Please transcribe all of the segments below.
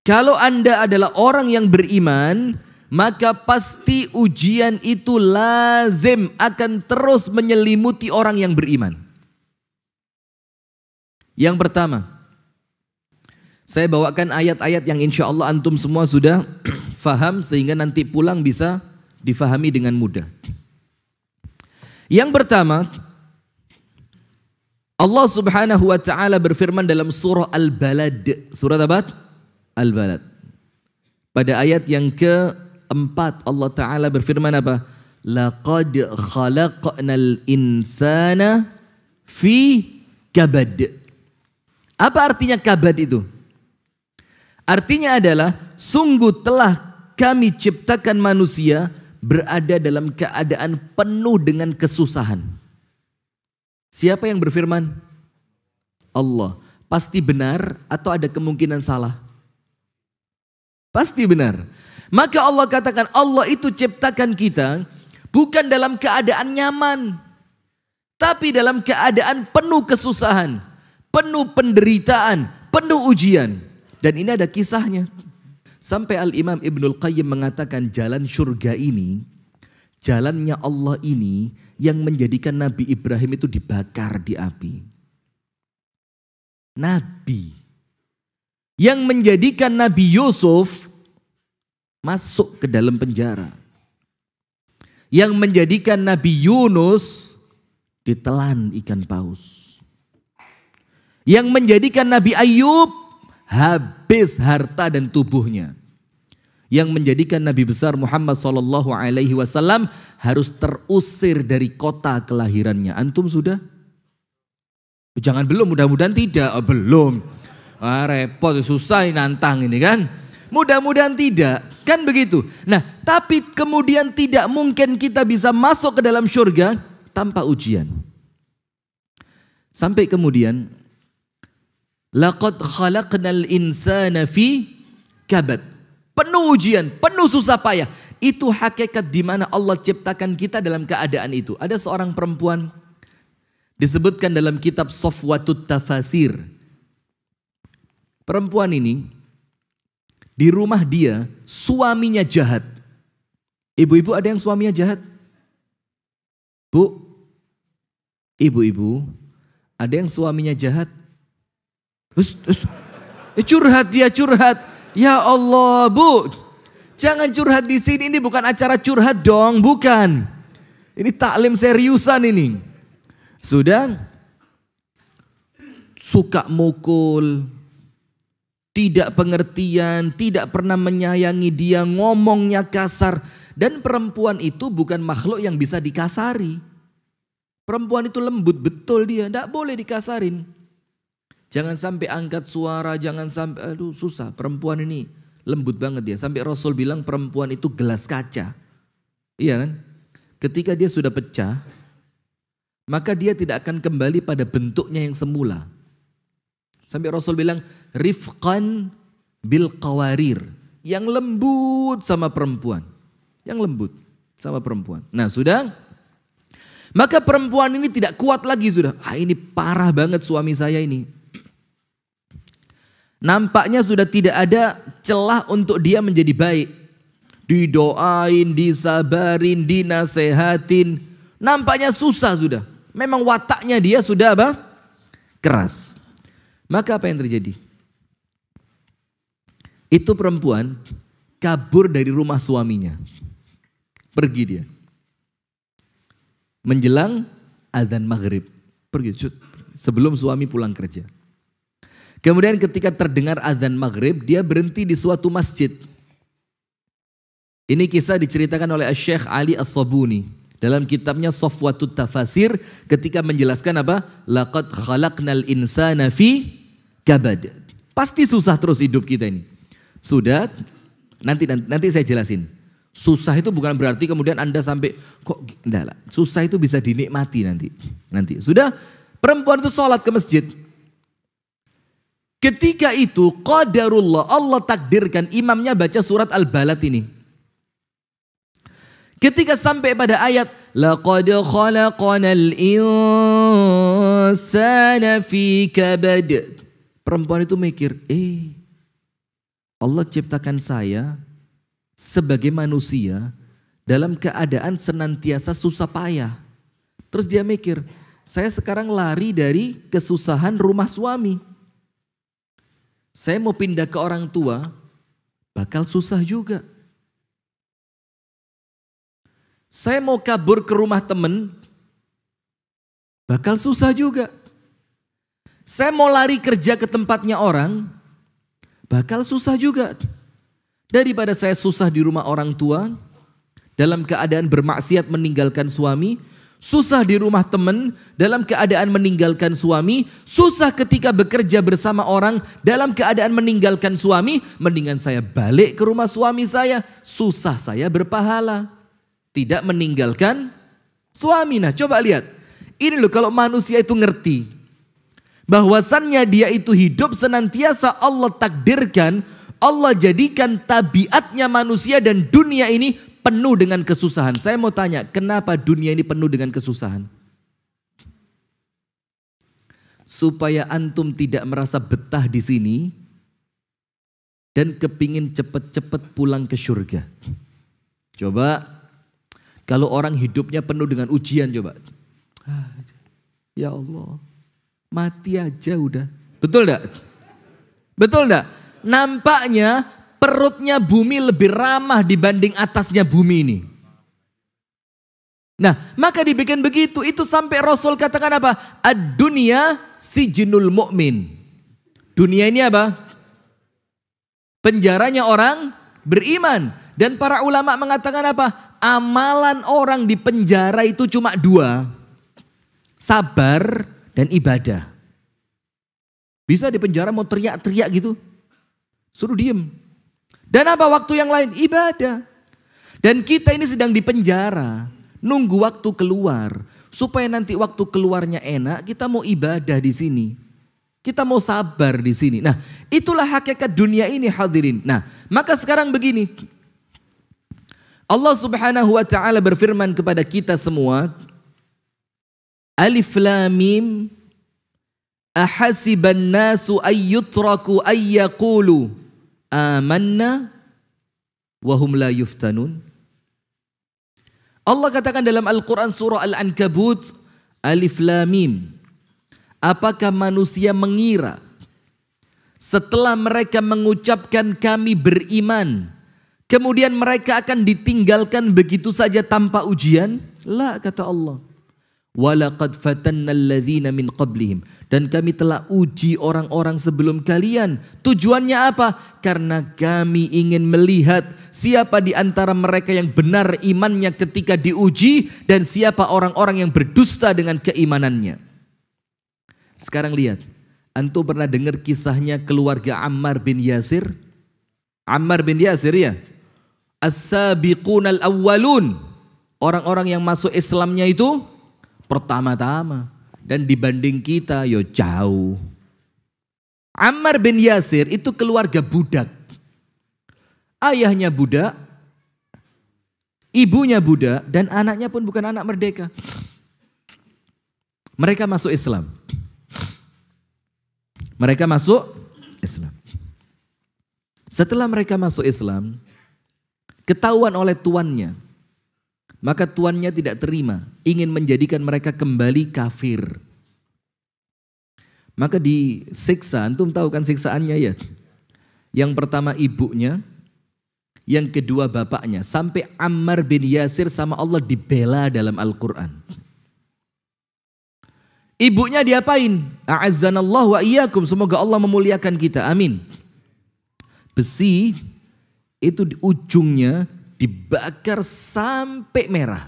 Kalau Anda adalah orang yang beriman, maka pasti ujian itu lazim akan terus menyelimuti orang yang beriman. Yang pertama, saya bawakan ayat-ayat yang insya Allah antum semua sudah faham sehingga nanti pulang bisa difahami dengan mudah. Yang pertama, Allah Subhanahu wa taala berfirman dalam surah Al-Balad. Surah apa? Al-Balad. Pada ayat yang keempat Allah taala berfirman apa? Laqad khalaqnal insana fi kabad. Apa artinya kabad itu? Artinya adalah sungguh telah kami ciptakan manusia berada dalam keadaan penuh dengan kesusahan. Siapa yang berfirman? Allah. Pasti benar atau ada kemungkinan salah? Pasti benar. Maka Allah katakan Allah itu ciptakan kita bukan dalam keadaan nyaman, tapi dalam keadaan penuh kesusahan, penuh penderitaan, penuh ujian. Dan ini ada kisahnya. Sampai Al-Imam Ibnul Qayyim mengatakan jalan surga ini, jalannya Allah ini yang menjadikan Nabi Ibrahim itu dibakar di api. Nabi yang menjadikan Nabi Yusuf masuk ke dalam penjara. Yang menjadikan Nabi Yunus ditelan ikan paus. Yang menjadikan Nabi Ayub habis harta dan tubuhnya. Yang menjadikan Nabi besar Muhammad SAW harus terusir dari kota kelahirannya. Antum sudah? Jangan belum, mudah-mudahan tidak. Oh, belum. Repot, susah nantang ini kan. Mudah-mudahan tidak. Kan begitu. Nah, tapi kemudian tidak mungkin kita bisa masuk ke dalam surga tanpa ujian. Sampai kemudian laqad khalaqnal insana fi kabad. Penuh ujian, penuh susah payah. Itu hakikat di mana Allah ciptakan kita dalam keadaan itu. Ada seorang perempuan disebutkan dalam kitab Safwatut Tafasir. Perempuan ini di rumah dia suaminya jahat. Ibu-ibu ada yang suaminya jahat? Bu, ibu-ibu ada yang suaminya jahat? Curhat dia curhat. Ya Allah bu, jangan curhat di sini. Ini bukan acara curhat dong, bukan. Ini taklim seriusan ini. Sudah suka mukul, tidak pengertian, tidak pernah menyayangi dia, ngomongnya kasar. Dan perempuan itu bukan makhluk yang bisa dikasari. Perempuan itu lembut betul dia, tidak boleh dikasarin. Jangan sampai angkat suara, jangan sampai, aduh susah. Perempuan ini lembut banget dia. Sampai Rasul bilang perempuan itu gelas kaca. Iya kan? Ketika dia sudah pecah, maka dia tidak akan kembali pada bentuknya yang semula. Sampai Rasul bilang, rifqan bil qawarir. Yang lembut sama perempuan. Yang lembut sama perempuan. Nah sudah, maka perempuan ini tidak kuat lagi sudah. Ini parah banget suami saya ini. Nampaknya sudah tidak ada celah untuk dia menjadi baik. Didoain, disabarin, dinasehatin. Nampaknya susah sudah. Memang wataknya dia sudah apa? Keras. Maka apa yang terjadi? Itu perempuan kabur dari rumah suaminya. Pergi dia. Menjelang azan maghrib. Pergi. Sebelum suami pulang kerja. Kemudian ketika terdengar azan maghrib, dia berhenti di suatu masjid. Ini kisah diceritakan oleh Syekh Ali As-Sabuni dalam kitabnya Safwatut Tafasir ketika menjelaskan apa? Laqad khalaqnal insana fi kabad. Pasti susah terus hidup kita ini. Sudah, nanti saya jelasin. Susah itu bukan berarti kemudian Anda sampai kok enggak lah. Susah itu bisa dinikmati nanti. Sudah, perempuan itu sholat ke masjid. Ketika itu qadarullah, Allah takdirkan imamnya baca surat Al-Balad ini. Ketika sampai pada ayat laqad khalaqnal insana fi kabad. Perempuan itu mikir, Allah ciptakan saya sebagai manusia dalam keadaan senantiasa susah payah. Terus dia mikir, saya sekarang lari dari kesusahan rumah suami. Saya mau pindah ke orang tua, bakal susah juga. Saya mau kabur ke rumah teman, bakal susah juga. Saya mau lari kerja ke tempatnya orang, bakal susah juga. Daripada saya susah di rumah orang tua, dalam keadaan bermaksiat meninggalkan suami, susah di rumah teman dalam keadaan meninggalkan suami, susah ketika bekerja bersama orang dalam keadaan meninggalkan suami, mendingan saya balik ke rumah suami saya, susah saya berpahala. Tidak meninggalkan suami. Nah coba lihat, ini loh kalau manusia itu ngerti bahwasannya dia itu hidup senantiasa Allah takdirkan, Allah jadikan tabiatnya manusia dan dunia ini penuh dengan kesusahan. Saya mau tanya, kenapa dunia ini penuh dengan kesusahan? Supaya antum tidak merasa betah di sini dan kepingin cepet-cepet pulang ke surga. Coba, kalau orang hidupnya penuh dengan ujian, coba. Ya Allah, mati aja udah. Betul enggak? Betul enggak? Nampaknya perutnya bumi lebih ramah dibanding atasnya bumi ini. Nah, maka dibikin begitu. Itu sampai Rasul katakan apa? Ad-dunya sijnul mu'min. Dunia ini apa? Penjaranya orang beriman. Dan para ulama mengatakan apa? Amalan orang di penjara itu cuma dua. Sabar dan ibadah. Bisa di penjara mau teriak-teriak gitu, suruh diem. Dan apa waktu yang lain? Ibadah. Dan kita ini sedang di penjara, nunggu waktu keluar. Supaya nanti waktu keluarnya enak, kita mau ibadah di sini. Kita mau sabar di sini. Nah, itulah hakikat dunia ini hadirin. Nah, maka sekarang begini. Allah Subhanahu wa taala berfirman kepada kita semua, Alif Lam Mim, ahasiban nasu ayyutraku ayyaqulu amanna wa hum la yuftanun. Allah katakan dalam Al-Quran surah Al-Ankabut, Alif Lam Mim, apakah manusia mengira setelah mereka mengucapkan kami beriman, kemudian mereka akan ditinggalkan begitu saja tanpa ujian? La, kata Allah. Walaqad fatanna alladhina min qablihim, dan kami telah uji orang-orang sebelum kalian. Tujuannya apa? Karena kami ingin melihat siapa di antara mereka yang benar imannya ketika diuji dan siapa orang-orang yang berdusta dengan keimanannya. Sekarang lihat, antum pernah dengar kisahnya keluarga Ammar bin Yasir? Ammar bin Yasir ya, as-sabiqunal awwalun, orang-orang yang masuk Islamnya itu pertama-tama, dan dibanding kita yo jauh. Ammar bin Yasir itu keluarga budak. Ayahnya budak, ibunya budak, dan anaknya pun bukan anak merdeka. Mereka masuk Islam. Mereka masuk Islam. Setelah mereka masuk Islam, ketahuan oleh tuannya, maka tuannya tidak terima, ingin menjadikan mereka kembali kafir. Maka disiksa, antum tahu kan siksaannya ya? Yang pertama ibunya, yang kedua bapaknya. Sampai Ammar bin Yasir sama Allah dibela dalam Al-Quran. Ibunya diapain? A'azzanallahu wa iyyakum, semoga Allah memuliakan kita, amin. Besi itu di ujungnya dibakar sampai merah.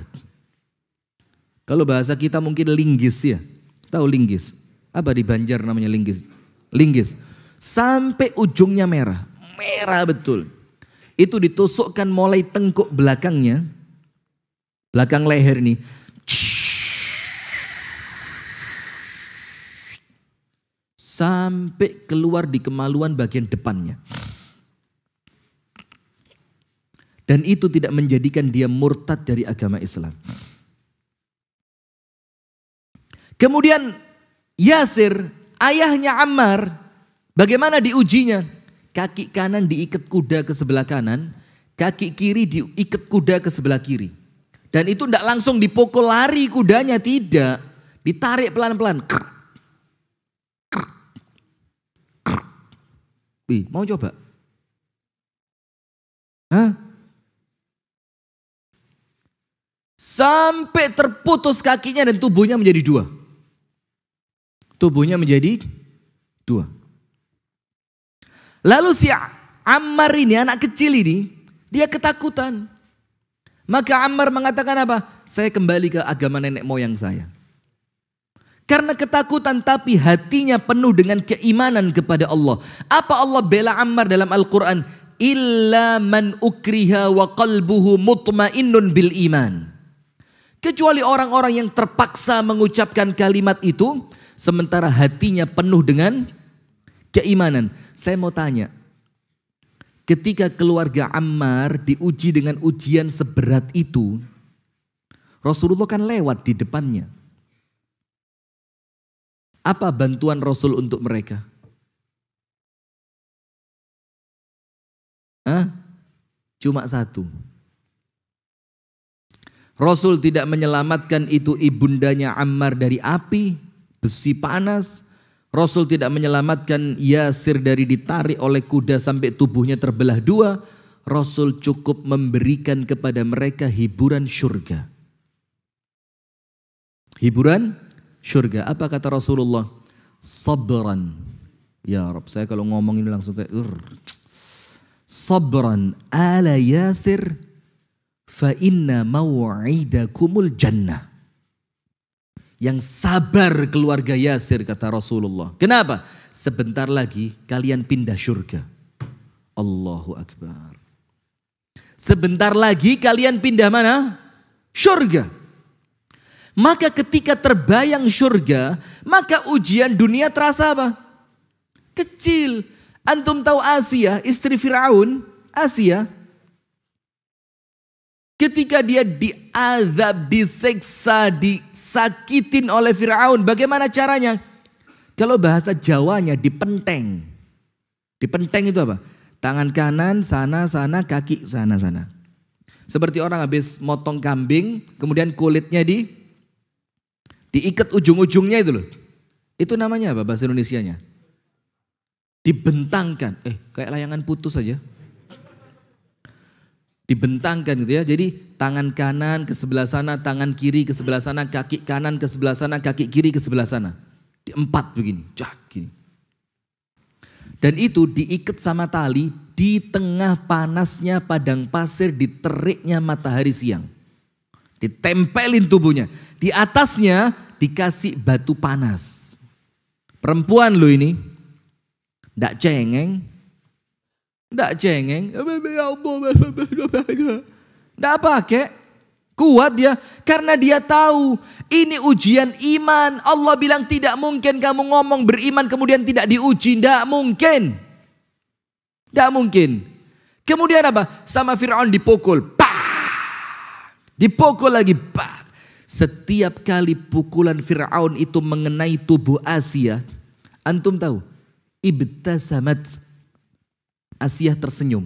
Kalau bahasa kita mungkin linggis ya. Tahu linggis? Apa di Banjar namanya linggis? Linggis. Sampai ujungnya merah. Merah betul. Itu ditusukkan mulai tengkuk belakangnya. Belakang leher nih. Sampai keluar di kemaluan bagian depannya. Dan itu tidak menjadikan dia murtad dari agama Islam. Kemudian Yasir, ayahnya Ammar, bagaimana diujinya? kaki kanan diikat kuda ke sebelah kanan, kaki kiri diikat kuda ke sebelah kiri. Dan itu tidak langsung dipukul lari kudanya, tidak. Ditarik pelan-pelan. Wih, mau coba? Hah? Sampai terputus kakinya dan tubuhnya menjadi dua. Tubuhnya menjadi dua. Lalu si Ammar ini, anak kecil ini, dia ketakutan. Maka Ammar mengatakan apa? Saya kembali ke agama nenek moyang saya. Karena ketakutan tapi hatinya penuh dengan keimanan kepada Allah. Apa Allah bela Ammar dalam Al-Quran? Illa man ukriha wa qalbuhu mutmainnun bil iman. Kecuali orang-orang yang terpaksa mengucapkan kalimat itu, sementara hatinya penuh dengan keimanan. Saya mau tanya, ketika keluarga Ammar diuji dengan ujian seberat itu, Rasulullah kan lewat di depannya. Apa bantuan Rasul untuk mereka? Cuma satu. Rasul tidak menyelamatkan itu ibundanya Ammar dari api, besi panas. Rasul tidak menyelamatkan Yasir dari ditarik oleh kuda sampai tubuhnya terbelah dua. Rasul cukup memberikan kepada mereka hiburan surga. Hiburan surga. Apa kata Rasulullah? Sabran. Ya Rabb, saya kalau ngomong ini langsung kayak sabran ala Yasir fa inna maw'idakumul jannah. Yang sabar keluarga Yasir, kata Rasulullah. Kenapa? Sebentar lagi kalian pindah surga. Allahu Akbar. Sebentar lagi kalian pindah mana? Surga. Maka ketika terbayang surga, maka ujian dunia terasa apa? Kecil. Antum tahu Asia, istri Fir'aun, Asia, ketika dia diazab, diseksa, disakitin oleh Fir'aun, bagaimana caranya? Kalau bahasa Jawanya dipenteng. Dipenteng itu apa? Tangan kanan sana-sana, kaki sana-sana. Seperti orang habis motong kambing, kemudian kulitnya diikat ujung-ujungnya itu loh. Itu namanya apa bahasa Indonesianya? Dibentangkan. Kayak layangan putus saja. Dibentangkan gitu ya. Jadi tangan kanan ke sebelah sana, tangan kiri ke sebelah sana, kaki kanan ke sebelah sana, kaki kiri ke sebelah sana. Di empat begini. Gini. Dan itu diikat sama tali di tengah panasnya padang pasir, di teriknya matahari siang. Ditempelin tubuhnya. Di atasnya dikasih batu panas. Perempuan lo ini. Nggak cengeng. Nggak cengeng. Nggak pakai. Kuat dia. Karena dia tahu ini ujian iman. Allah bilang tidak mungkin kamu ngomong beriman kemudian tidak diuji. Nggak mungkin. Nggak mungkin. Kemudian apa? Sama Fir'aun dipukul. Dipukul lagi. Setiap kali pukulan Fir'aun itu mengenai tubuh Asia. Antum tahu? Ibtasamat. Asia tersenyum.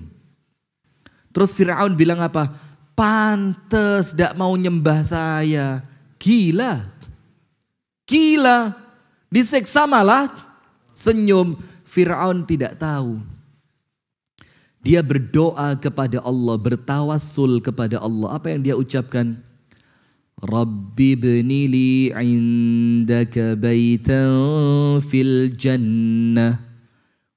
Terus Fir'aun bilang apa? Pantes tidak mau nyembah saya. Gila. Gila. Diseksa malah senyum. Fir'aun tidak tahu. Dia berdoa kepada Allah. Bertawassul kepada Allah. Apa yang dia ucapkan? Rabbi bnili indaka baitan fil jannah.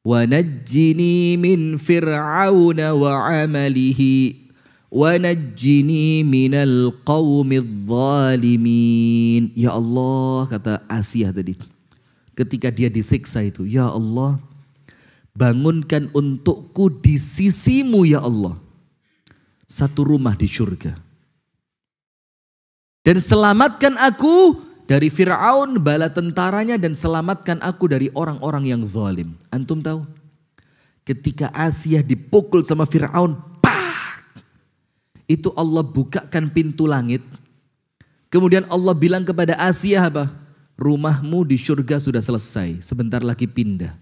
Wa najjini min fir'auna wa amalihi. Wa najjini minal qawmidh zalimin. Ya Allah, kata Asia tadi. Ketika dia disiksa itu. Ya Allah, bangunkan untukku di sisimu ya Allah. Satu rumah di surga. Dan selamatkan aku dari Fir'aun, bala tentaranya, dan selamatkan aku dari orang-orang yang zalim. Antum tahu? Ketika Asia dipukul sama Fir'aun, itu Allah bukakan pintu langit. Kemudian Allah bilang kepada Asia apa? Rumahmu di surga sudah selesai. Sebentar lagi pindah.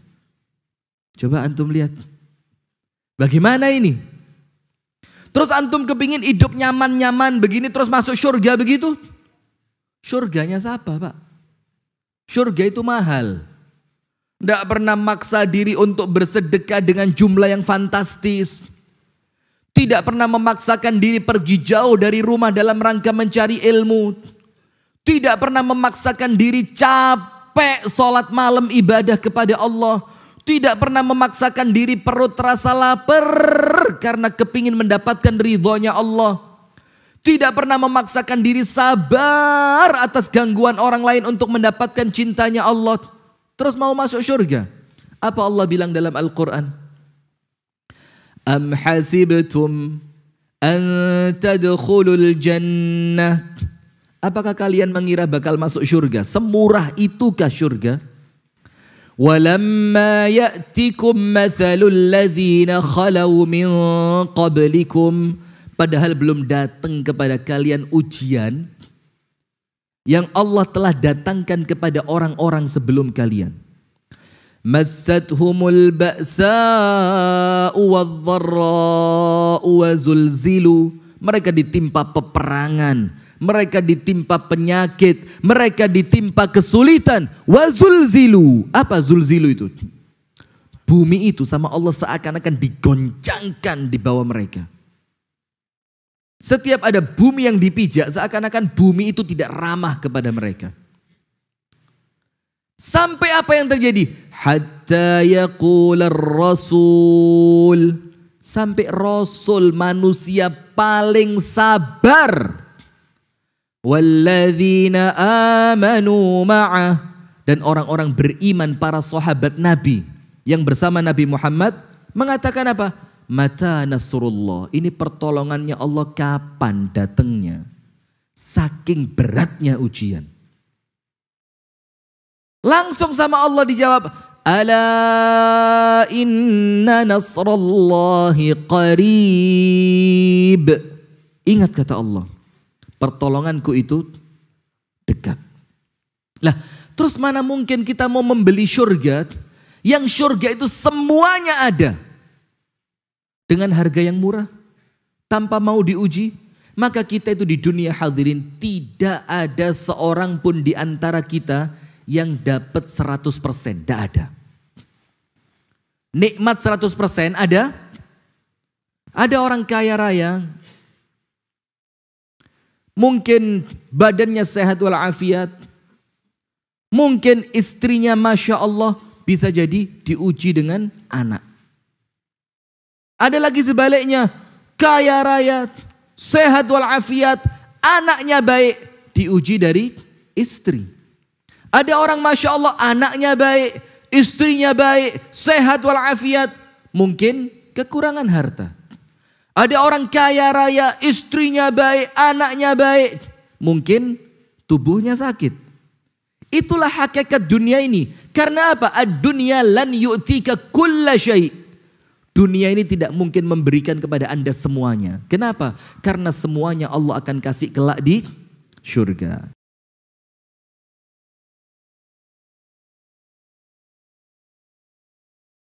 Coba antum lihat. Bagaimana ini? Terus antum kepingin hidup nyaman-nyaman begini terus masuk surga begitu? Surganya siapa, Pak? Surga itu mahal. Tidak pernah maksa diri untuk bersedekah dengan jumlah yang fantastis. Tidak pernah memaksakan diri pergi jauh dari rumah dalam rangka mencari ilmu. Tidak pernah memaksakan diri capek sholat malam ibadah kepada Allah. Tidak pernah memaksakan diri perut terasa lapar karena kepingin mendapatkan ridhonya Allah. Tidak pernah memaksakan diri sabar atas gangguan orang lain untuk mendapatkan cintanya Allah. Terus mau masuk surga. Apa Allah bilang dalam Al-Quran? Am hasibtum an tadkhulul jannah. Apakah kalian mengira bakal masuk surga? Semurah itukah surga? Walamma ya'tikum mathalul ladzina khalau min qablikum. Padahal belum datang kepada kalian ujian yang Allah telah datangkan kepada orang-orang sebelum kalian. Massathumul ba'sa'u wadh-dharra'u wa zulzilu. Mereka ditimpa peperangan, mereka ditimpa penyakit, mereka ditimpa kesulitan. Wa zulzilu. Apa zulzilu itu? Bumi itu sama Allah seakan-akan digoncangkan di bawah mereka. Setiap ada bumi yang dipijak, seakan-akan bumi itu tidak ramah kepada mereka. Sampai apa yang terjadi? Hatta yaqular rasul. Sampai Rasul manusia paling sabar. Walladzina amanu ma'ah. Dan orang-orang beriman para sahabat Nabi yang bersama Nabi Muhammad mengatakan apa? Mata nasrullah, ini pertolongannya Allah kapan datangnya? Saking beratnya ujian. Langsung sama Allah dijawab, ala inna nasrallahi qarib. Ingat kata Allah, pertolonganku itu dekat. Lah, terus mana mungkin kita mau membeli surga yang surga itu semuanya ada dengan harga yang murah, tanpa mau diuji? Maka kita itu di dunia hadirin tidak ada seorang pun di antara kita yang dapat 100%, tidak ada. Nikmat 100% ada? Ada orang kaya raya, mungkin badannya sehat walafiat, mungkin istrinya Masya Allah bisa jadi diuji dengan anak. Ada lagi sebaliknya, kaya raya, sehat walafiat, anaknya baik, diuji dari istri. Ada orang Masya Allah anaknya baik, istrinya baik, sehat walafiat, mungkin kekurangan harta. Ada orang kaya raya, istrinya baik, anaknya baik, mungkin tubuhnya sakit. Itulah hakikat dunia ini. Karena apa? Ad-dunya lan yu'tika kulla syai'. Dunia ini tidak mungkin memberikan kepada Anda semuanya. Kenapa? Karena semuanya Allah akan kasih kelak di surga.